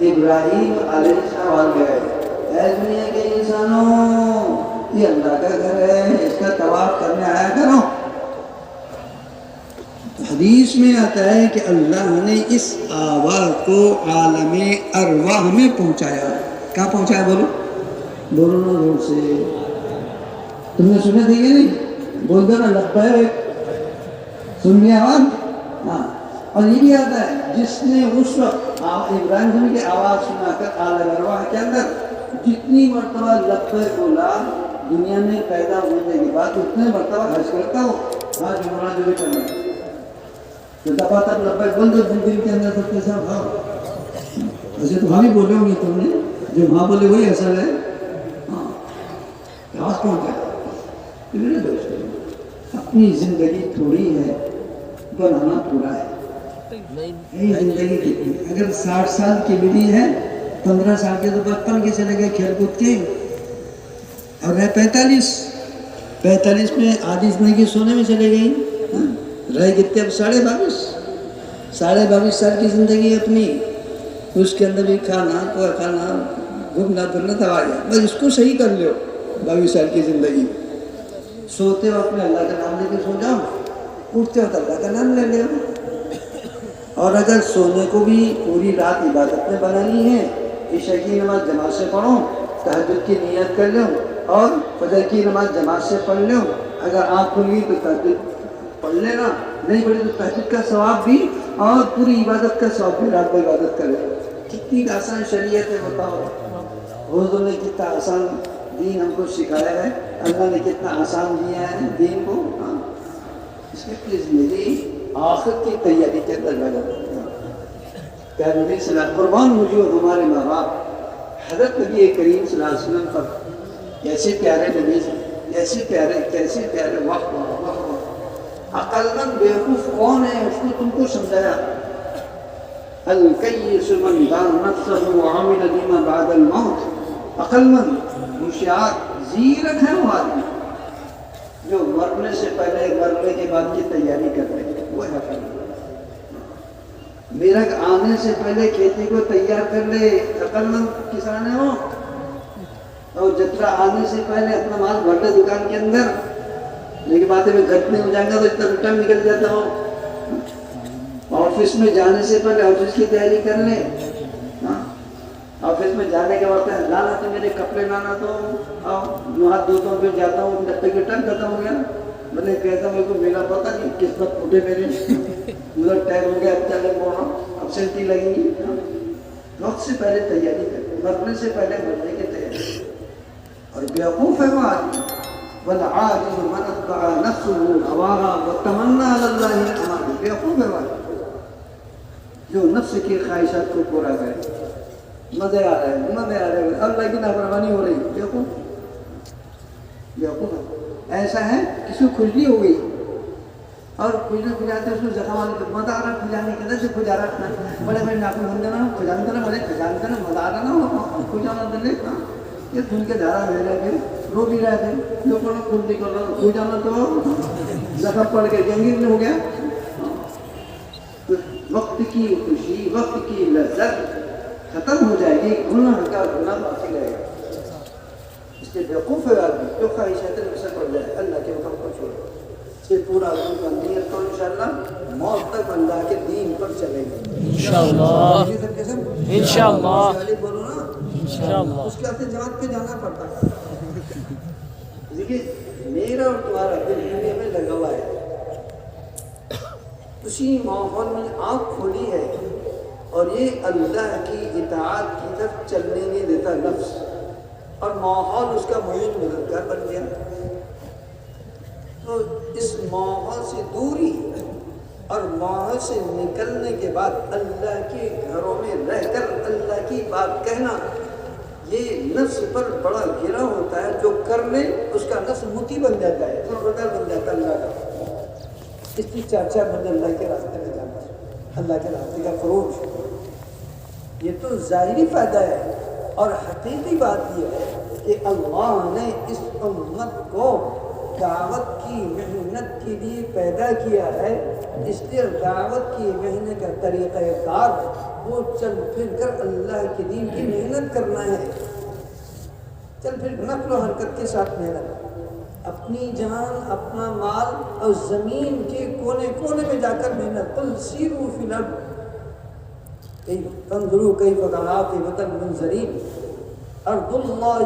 ابراہیم علیہ السلام گئے، اے دنیا کے انسانوں یہ اللہ کا گھر ہے، اس کا طواف کرنے آیا کرو۔ حدیث میں آتا ہے کہ اللہ نے اس آواز کو عالم ارواح میں پہنچایا۔ کہاں پہنچایا بولو؟ بولو نا زور سے، تم نے سنے تھے کہ نہیں؟ بول دو نا لبیک، سن لیا آواز؟ ہاں، اور یہ بھی آتا ہے جس نے اس وقت ابراہیم کی آواز سنا کر عالم ارواح کے اندر جتنی مرتبہ لبیک بولا دنیا میں پیدا ہونے کے بعد اتنے مرتبہ حج کرتا ہو، حج عمرہ جو بھی کرنا ہے تو دفعہ تک لبیک بول دو دل کے اندر سب کے ساتھ ہاں۔ ویسے تو ہاں بھی بولے ہوں گے تم نے، جو ہاں بولے وہی اصل ہے۔ ہاں، آواز پہنچا میرے دوست، اپنی زندگی تھوڑی ہے، بنانا پورا ہے۔ یہی زندگی کتنی، اگر 60 سال کی ملی ہے، 15 سال کے تو بچپن کے چلے گئے کھیل کود کے، اور رہ 45 میں آدھی زندگی سونے میں چلے گئی، رہ کتنے اب 22.5 سال کی زندگی اپنی، اس کے اندر بھی کھانا گھومنا پھرنا دوایا، بس اس کو صحیح کر لو۔ 22 سال کی زندگی، سوتے وقت میں اللہ کا نام لے کے سو جاؤ، اٹھتے وقت اللہ کا نام لے لو، اور اگر سونے کو بھی پوری رات عبادت میں بنانی ہے، عشاء کی نماز جماعت سے پڑھو، تہجد کی نیت کر لو، اور فجر کی نماز جماعت سے پڑھ لو، اگر آنکھ کھل گئی تو تہجد پڑھ لینا، نہیں پڑھی تو تہجد کا ثواب بھی اور پوری عبادت کا ثواب بھی، رات کو عبادت کرے۔ کتنی آسان شریعت ہے بتاؤ، حضور نے کتنا آسان دین ہم کو سکھایا ہے، اللہ نے کتنا آسان دیا ہے دین کو۔ اس کے پلیز میری آخرت کی تیاری کے اندر لگا کہ نبی صلی اللہ علیہ وسلم قربان مجھے اور ہمارے ماں باپ حضرت نبی کریم صلی اللہ علیہ وسلم پر کیسے پیارے نبی سے، کیسے پیارے وقت عقل مند بیوقوف کون ہے اس کو تم کو سمجھایا۔ الکیس من دان نفسہ وعمل لما بعد الموت، عقل مند ہوشیار زیرک ہے وہ آدمی جو مرنے سے پہلے مرنے کے بعد کی تیاری کر رہے ہیں، وہ ہے عقل مند۔ میرک آنے سے پہلے کھیتی کو تیار کر لے، عقل مند کسان ہے وہ۔ اور جترا آنے سے پہلے اپنا مال بھر لے دکان کے اندر، لیکن باتیں میں گھٹ میں ہو جائیں گا تو اتنا ریٹرن نکل جاتا ہوں۔ آفس میں جانے سے پہلے آفس کی تیاری کر لے، آفس میں جانے کے وقت لانا تو میرے کپڑے لانا تو جو ہاتھ دھوتا ہوں پھر جاتا ہوں جب تک ریٹرن ختم ہو گیا، میں کہتا ہوں کو میرا پتا نہیں قسمت پھوٹے میرے ادھر ٹائم ہو گیا، اب چلے بول رہا ہوں اب سیلٹی لگیں گی۔ وقت سے پہلے تیاری کریں، مرنے سے پہلے مرنے کی تیاری۔ اور بیوقوف ہے وہ آدمی، والعاجز من اتبع نفسه هواها وتمنى على الله الاماني، بیوقوف ہے وہ جو نفس کی خواہشات کو پورا کرے، مزے آ رہے ہیں اللہ کی نافرمانی ہو رہی ہے، بیوقوف ہے۔ ایسا ہے کسی کو کھجلی ہو گئی اور کھجلی کھجاتے اس کو زخم آنے تو مزہ آ رہا کھجانے کے اندر سے کھجا رہا، بڑے بڑے ناخن بن دینا کھجانتا نا، بڑے کھجانتا نا، مزہ آ رہا نا کھجانا دلے، یہ دھن کے دھارا رہ رہے تھے، رو بھی رہے تھے، جو کوئی خود نکل رہا کھجانا تو زخم پڑ کے جنگیر ہو گیا۔ وقت کی خوشی، وقت کی لذت ختم ہو جائے گی، گناہ کا گناہ باقی رہے گا۔ اس کے بیوقوف ہے آدمی جو خواہشات نفس پڑ جائے، اللہ کے حکم کو چھوڑے، اس کے پورا حکم کا نیت کو انشاءاللہ موت تک اللہ کے دین پر چلے گا انشاءاللہ، انشاءاللہ بولو نا انشاءاللہ۔ اس کے ہاتھ جہاد پہ جانا پڑتا ہے۔ دیکھیے میرا اور تمہارا دل دنیا میں لگا ہوا ہے، اسی ماحول میں آنکھ کھولی ہے اور یہ اللہ کی اطاعت کی طرف چلنے نہیں دیتا نفس، اور ماحول اس کا معین مددگار بن گیا، تو اس ماحول سے دوری اور ماحول سے نکلنے کے بعد اللہ کے گھروں میں رہ کر اللہ کی بات کہنا، یہ نفس پر بڑا گرا ہوتا ہے، جو کر لے اس کا نفس مطیع بن جاتا ہے، فرمانبردار بن جاتا ہے اللہ کا۔ اس کی چرچا بندے اللہ کے راستے میں جانا، اللہ کے راستے کا فروغ، یہ تو ظاہری فائدہ ہے، اور حقیقی بات یہ ہے کہ اللہ نے اس امت کو دعوت کی محنت کے لیے پیدا کیا ہے، اس لیے دعوت کی محنت کا طریقہ کار وہ چل پھر کر اللہ کے دین کی محنت کرنا ہے، چل پھر نقل و حرکت کے ساتھ محنت، اپنی جان، اپنا مال اور زمین کے کونے کونے میں جا کر محنت، قل سیروا فی الارض فانظروا کیف کان عاقبۃ المنذرین، ارض اللہ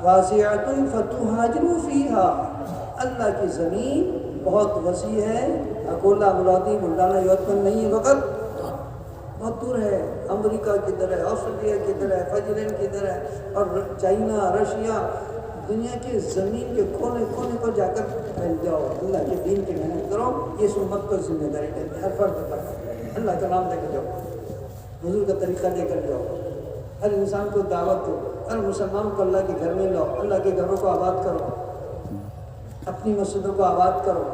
واسعۃ فتہاجروا فیہا، اللہ کی زمین بہت وسیع ہے، اکولا مرادی ملڈانا یوتمن نہیں ہے، وقت بہت دور ہے، امریکہ کدھر ہے، آسٹریلیا کدھر ہے، فجلین کدھر ہے، اور چائنا، رشیا، دنیا کے زمین کے کونے کونے پر جا کر پھیل جاؤ، اللہ کے دین کی محنت کرو، یہ اس امت کو ذمہ داری ہے، ہر فرد پر اللہ کا نام لے کر جاؤ، حضور کا طریقہ لے کر جاؤ، ہر انسان کو دعوت دو، ہر مسلمان کو اللہ کے گھر میں لاؤ، اللہ کے گھروں کو آباد کرو، اپنی مسجدوں کو آباد کرو،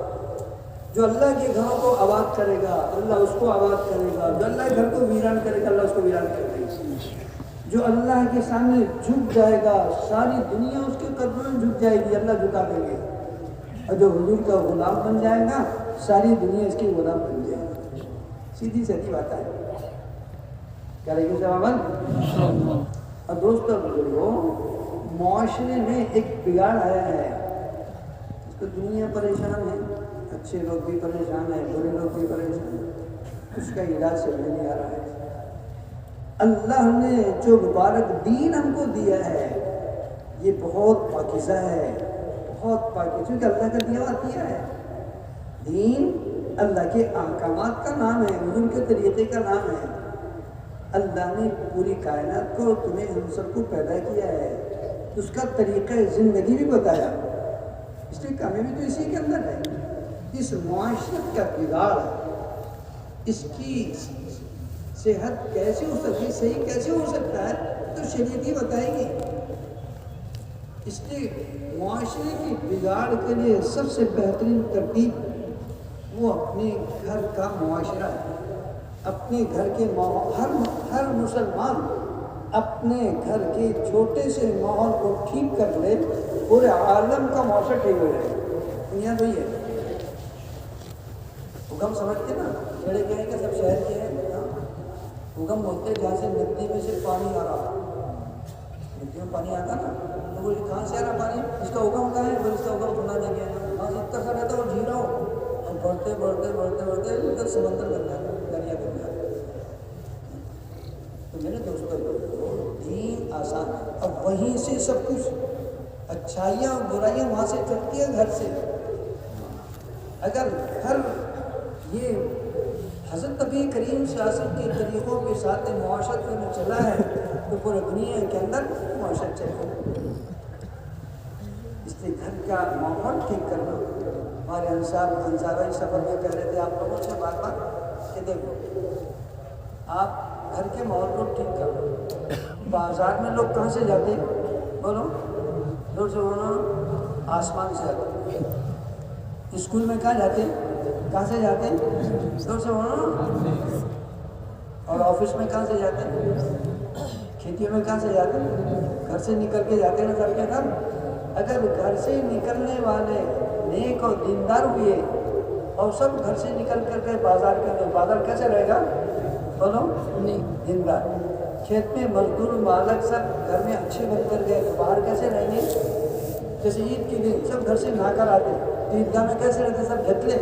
جو اللہ کے گھروں کو آباد کرے گا اللہ اس کو آباد کرے گا، جو اللہ کے گھر کو ویران کرے گا اللہ اس کو ویران کرے گا، جو اللہ کے سامنے جھک جائے گا ساری دنیا اس کے قدموں میں جھک جائے گی، اللہ جھکا دیں گے، اور جو حضور کا غلام بن جائے گا ساری دنیا اس کی غلام بن جائے گی، سیدھی سیدھی بات ہے، کیا رہے گی صاحب؟ اور دوستوں بزرگوں، معاشرے میں ایک بگاڑ آیا ہے، اس کو دنیا پریشان ہے، اچھے لوگ بھی پریشان ہیں، برے لوگ بھی پریشان ہیں، اس کا علاج سمجھ نہیں آ رہا ہے۔ اللہ نے جو مبارک دین ہم کو دیا ہے یہ بہت پاکیزہ ہے، بہت پاکیزہ، کیونکہ اللہ کا دیا ہوا دیا ہے، دین اللہ کے احکامات کا نام ہے، حضور کے طریقے کا نام ہے، اللہ نے پوری کائنات کو تمہیں ہم سب کو پیدا کیا ہے، اس کا طریقہ زندگی بھی بتایا، اس لیے کامیابی تو اسی کے اندر ہے۔ اس معاشرت کا بگاڑ، اس کی صحت کیسے ہو سکتی ہے، صحیح کیسے ہو سکتا ہے، تو شریعت ہی بتائے گی۔ اس لیے معاشرے کی بگاڑ کے لیے سب سے بہترین ترتیب وہ اپنے گھر کا معاشرہ ہے، اپنے گھر کے ہر مسلمان اپنے گھر کے چھوٹے سے ماحول کو ٹھیک کر لے، پورے عالم کا معاشرہ ٹھیک ہو جائے گا۔ دنیا وہی ہے، حکم سمجھتے نا، چھڑے کہیں کہ سب شہر کے ہیں، حکم بولتے جہاں سے ندی میں سے پانی آ رہا، ندی میں پانی آتا نا، تو وہ کہاں سے آ رہا پانی، اس کا حکم کہاں ہے، پھر اس کا حکم سنا دیں گے، وہاں سے اتنا سا رہتا ہے وہ جھیل ہو، اور بڑھتے بڑھتے بڑھتے بڑھتے ادھر سمندر بن جاتا ہے، دریا بن جاتا ہے۔ تو میرے دوستوں دین آسان ہے، اور وہیں سے سب کچھ اچھائیاں اور برائیاں وہاں سے چلتی ہیں، گھر سے۔ اگر گھر یہ حضرت نبی کریم صلی اللہ علیہ وسلم کے طریقوں کے ساتھ معاشرت میں چلا ہے تو پورے دنیا کے اندر معاشرت چلے گا۔ اس لیے گھر کا ماحول ٹھیک کرنا، ہمارے انصاری سفر میں کہہ رہے تھے آپ لوگوں سے بار بار کہ دیکھو آپ گھر کے ماحول کو ٹھیک کرو، بازار میں لوگ کہاں سے جاتے ہیں، بولو دور سے بولو، آسمان سے جاتے ہیں، اسکول میں کہاں جاتے ہیں، کہاں سے جاتے ہیں، دور سے بولو، اور آفس میں کہاں سے جاتے ہیں، کھیتیوں میں کہاں سے جاتے ہیں، گھر سے نکل کے جاتے ہیں سب کے گھر۔ اگر گھر سے نکلنے والے نیک اور دیندار ہوئے اور سب گھر سے نکل کر کے بازار کے اندر، بازار کیسے رہے گا، بولو دیندار، کھیت میں مزدور مالک سب گھر میں اچھے بن کر گئے تو باہر کیسے رہیں گے، جیسے عید کے دن سب گھر سے نہا کر آتے، عیدگاہ میں کیسے رہتے، سب جھتلے،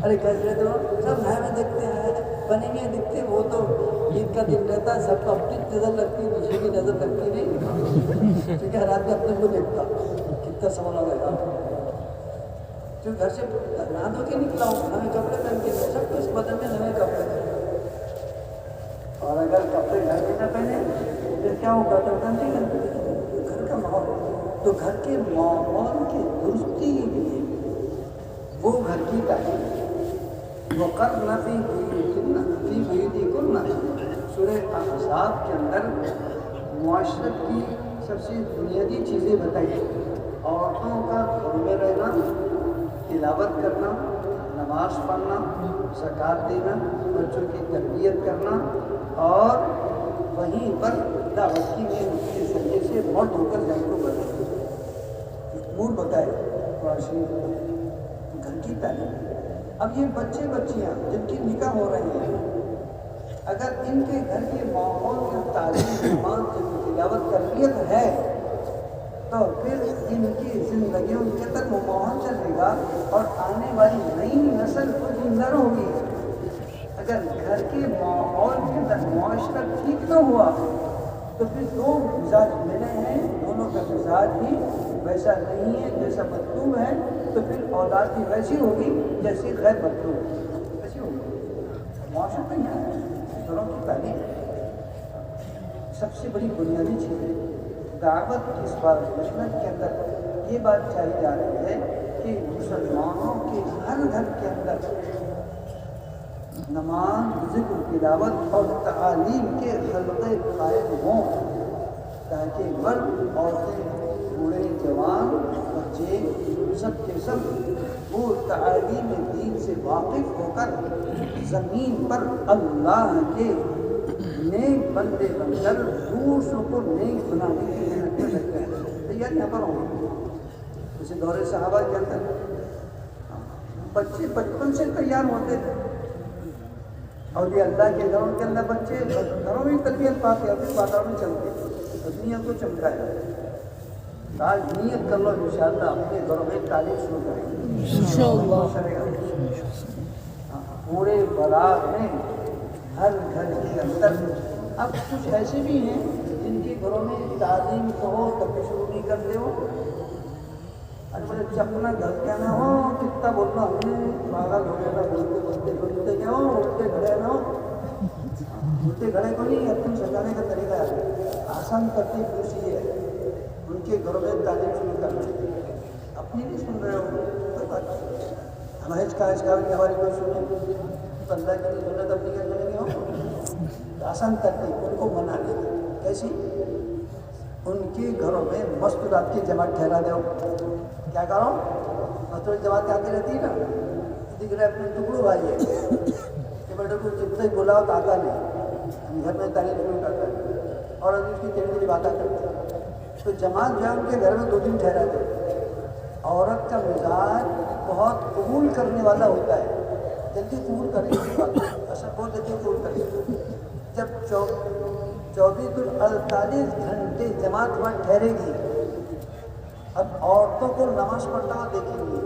ارے کیسے رہتے ہو، سب نہائے میں دیکھتے ہیں، بنے میں دکھتے، وہ تو عید کا دن رہتا ہے، سب کو اپنی نظر لگتی ہے، دوسرے کی نظر لگتی نہیں، کیونکہ ہر آدمی اپنے کو دیکھتا، کتنا سمجھ لگا، جو گھر سے نہا دھو کے نکلا ہوں، نئے کپڑے پہن کے، سب کو اس بدن میں نئے کپڑے پہنے، اور اگر کپڑے گھر کے نہ پہنے پھر کیا ہوگا، تو گندی گندی گھر کا ماحول، تو گھر کے ماحول کی درستی کے لیے وہ گھر کی تعلیم وَقَرْنَ فِي بُيُوتِكُنَّ، سورہ احزاب کے اندر معاشرت کی سب سے بنیادی چیزیں بتائی، عورتوں کا گھر میں رہنا، تلاوت کرنا، نماز پڑھنا، زکوٰۃ دینا، بچوں کی تربیت کرنا، اور وہیں پر دعوت کی محنت کے ذریعے سے مرد ہو کر گھر کو بدلنا۔ امور بتائے قرآن شریف، گھر کی تعلیم۔ اب یہ بچے بچیاں جن کی نکاح ہو رہے ہیں، اگر ان کے گھر کے ماحول میں تعلیم، نماز، تلاوت، تربیت ہے تو پھر ان کی زندگیوں کے تک وہ ماحول چلے گا اور آنے والی نئی نسل کو زندہ ہوگی۔ اگر گھر کے ماحول کے اندر معاشرہ ٹھیک نہ ہوا تو پھر دو مزاج ملے ہیں، دونوں کا مزاج بھی ویسا نہیں ہے جیسا مطلوب ہے، تو پھر اولاد بھی ویسی ہوگی جیسی غیر مطلوب ویسی ہوگی۔ معاشرہ تو یہاں ہے، گھروں کی تعلیم سب سے بڑی بنیادی چیز ہے۔ دعوت کی اس بار مشنت کے اندر یہ بات چاہی جا رہی ہے کہ مسلمانوں کے ہر گھر کے اندر نماز، ذکر، تلاوت اور تعلیم کے حلقے قائم ہوں، تاکہ مرد، عورتیں، بوڑھے، جوان، بچے سب کے سب وہ تعلیم دین سے واقف ہو کر زمین پر اللہ کے نیک بندے بن کر دوسروں کو نیک بنانے کی محنت میں لگتے ہیں۔ تیاریاں پر ہوں، جیسے دور صحابہ کے اندر بچے بچپن سے تیار ہوتے تھے، اور یہ اللہ کے گھروں کے اندر بچے گھروں میں تربیت پاتے ہیں، پھر بازاروں میں چلتے دنیا کو چمکایا۔ آج نیت کر لو انشاءاللہ اپنے گھروں میں تعلیم شروع کریں گے انشاءاللہ۔ پورے برات میں ہر گھر کے اندر اب کچھ ایسے بھی ہیں جن کے گھروں میں تعلیم تو ہو تب بھی شروع نہیں کرتے ہو۔ اپنا گھر کیا نہ ہو، کتنا بولنا ہم نے پاگل ہو گیا، بولتے بولتے بولتے کیا ہو، اٹھتے کھڑے نہ ہو، اٹھتے کھڑے کو نہیں، اپنے سجانے کا طریقہ ہے آسان ترتیب دوسری ہے، ان کے گھروں میں تعلیم شروع کرنا۔ اپنی نہیں سن رہے ہو کوئی بات نہیں، ہمارے ہماری کوئی سنے تو اللہ کی نہیں سنت اپنی کیا سنیں گے ہو، آسان ترتیب ان کو منا لے۔ کیسی؟ ان کے گھروں میں مستورات کی جماعت ٹھہرا دو۔ کیا کرو؟ مستورات جماعت آتی رہتی ہے نا، دکھ رہے اپنے ٹکڑو بھائی ہے کہ بیٹے کو جتنا ہی بلاؤ تو آتا نہیں، ہم گھر میں تعلیم شروع کرتا ہے اور ابھی اس کی تیری تیری باتیں کرتے ہیں۔ تو جماعت جو ہے ان کے گھر میں 2 دن ٹھہرا دو۔ عورت کا مزاج بہت قبول کرنے والا ہوتا ہے، جلدی قبول کرے گی بات، اصل بہت جلدی قبول کرے گی۔ جب 24 گھنٹے جماعت وہاں ٹھہرے گی، اب عورتوں کو نماز پڑھتا ہوا دیکھیں گے،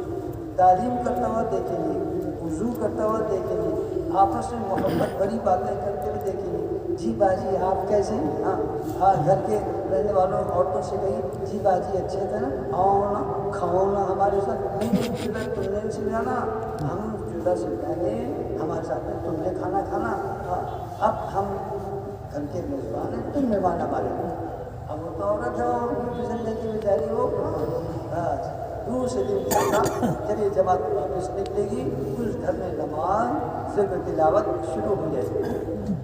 تعلیم کرتا ہوا دیکھیں گے، وضو کرتا ہوا دیکھیں گے، آپس میں محبت بھری باتیں کرتے ہوئے دیکھیں گے۔ جی باجی آپ کیسے ہیں؟ ہاں گھر کے رہنے والوں عورتوں سے کہیں جی باجی اچھے تھے نا، آؤ نا، کھاؤ نا ہمارے ساتھ، نہیں چولہا تم نے سمجھانا، ہم چولہا سمجھائیں گے، ہمارے ساتھ میں تم نے کھانا کھانا، اب ہم گھر کے میزبان ہیں، تم مہمان ہمارے۔ اب وہ تو عورت ہے پسند لیتی بیچاری وہ دوسرے دن جب یہ جماعت واپس نکلے گی اس گھر میں نماز، ذکر، تلاوت شروع ہو جائے گی۔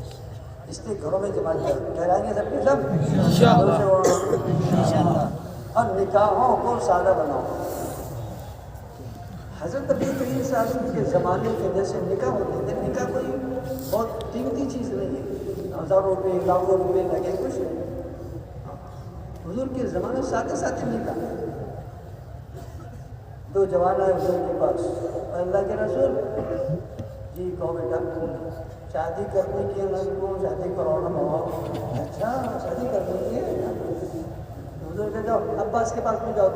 اس لیے گھروں میں جماعت ٹھہرائیں گے سب کے سب انشاءاللہ، اور نکاحوں کو سادہ بناؤ۔ حضرت نبی کریم صلی اللہ علیہ وسلم کے زمانے کے جیسے نکاح ہوتے تھے، نکاح کوئی بہت قیمتی چیز نہیں ہے، ہزاروں روپے لاکھوں روپے لگے کچھ نہیں۔ حضور کے زمانے ساتھ ساتھ نکاح، 2 جوان آئے حضور کے پاس، اللہ کے رسول جی کہو بیٹا شادی کرنے کی لڑکی کو شادی کرانا ہوا۔ اچھا شادی کرنے کی ہے، حضور کے جاؤ عباس کے پاس میں جاؤ،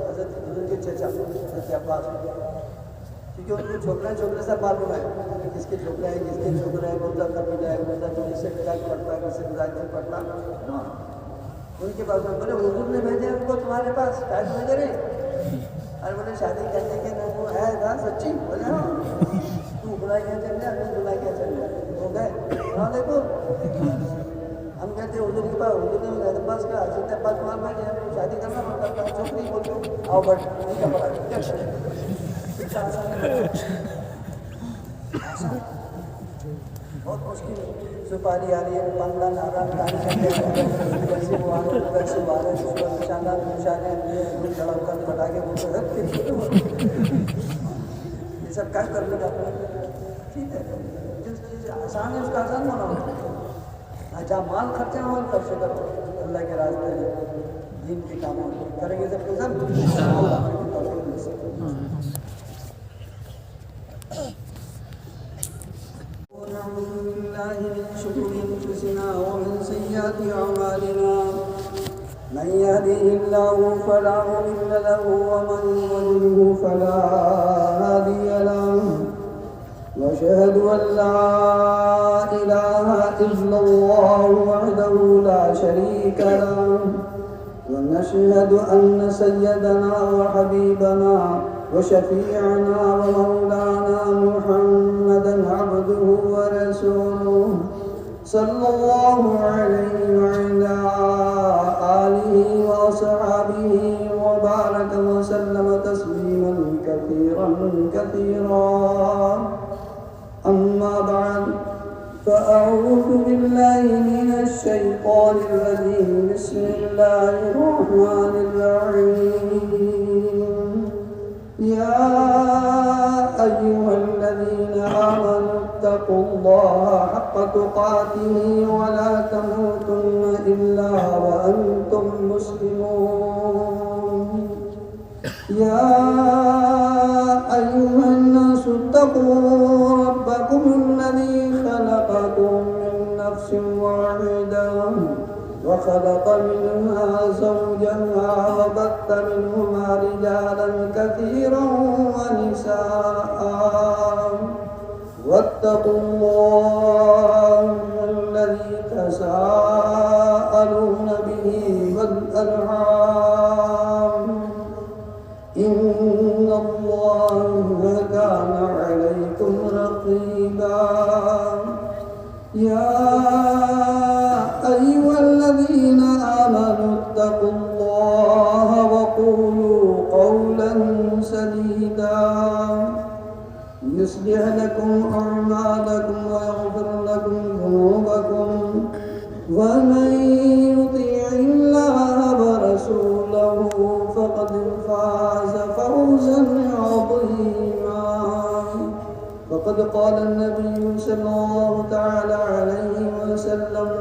حضرت حضور کے چچا حضرت عباس، کیونکہ ان کو چھوکرے سب معلوم ہے کس کے چھوکرا ہے کس کے چھوکرا ہے، کون سا کبھی جائے، کون سا کس سے مزاج پڑتا ہے کس سے مزاج نہیں پڑتا۔ ان کے پاس میں بولے حضور نے بھیجے ان کو تمہارے پاس، کیا بھیجے رہے؟ ارے بولے شادی کرنے کے نا وہ ہے نا سچی؟ بولے ہاں، تو بلا کیا چل رہا ہے، بلا کیا چل رہا ہے، ہو گئے ہاں دیکھو۔ ہم کہتے ہیں حضور کے پاس، حضور نے حضرت عباس کا حضرت عباس وہاں بھیجے ہم کو شادی کرنا پڑتا ہے، چھوکری بولتے آؤ بٹ نہیں کا پڑا کیا آسان بہت مشکل، سپاری آ رہی ہے، پنگا نارا کیسے وہ آ رہے ویسے وہ آ رہے، اس پر نشانے سڑک کر بٹا کے یہ سب کیا کرنے کا ٹھیک ہے، جس چیز آسان ہے اس کا آسان بناؤ، جہاں مال خرچہ مال خرچ کرو اللہ کے راستے میں، دین کے کاموں کو کریں گے سب کے سب انشاءاللہ. ونعوذ بالله من شرور انفسنا ومن سيئات اعمالنا. من يهده الله فلا مضل له ومن يضلل فلا هادي له. واشهد ان لا اله الا الله وحده لا شريك له. ونشهد ان سيدنا وحبيبنا وشفيعنا ومولانا محمدا عبده ورسوله صلى الله عليه وعلى آله وصحبه وبارك وسلم تسليما كثيرا كثيرا. أما بعد فأعوذ بالله من الشيطان الرجيم. بسم الله الرحمن الرحيم. يا أيها الذين آمنوا اتقوا الله حق تقاته ولا تموتن إلا وأنتم مسلمون. يا أيها الناس اتقوا ربكم الذي خلقكم من نفس واحدة وخلق منها زوجها وبث منهما رجالا كثيرا ونساء. واتقوا الله الذي تساءلون به والأرحام إن الله كان عليكم رقيبا. يا أيها الذين آمنوا اتقوا الله وقولوا قولا سديدا يصلح لكم أعمالكم ويغفر لكم ذنوبكم. ومن يطيع الله ورسوله فقد فاز فوزا عظيما. فقد قال النبي صلى الله تعالى عليه وسلم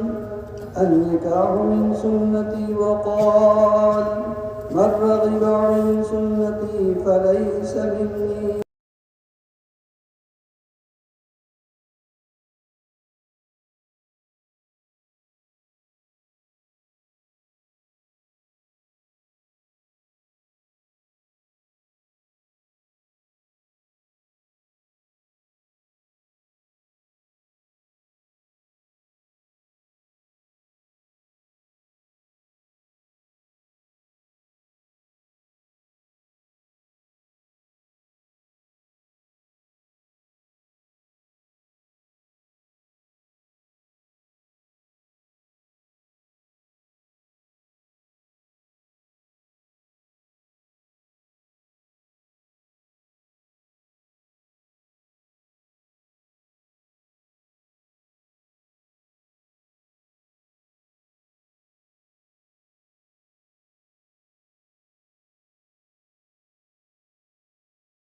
النكاح من سنتي. وقال من رغب عن سنتي فليس مني.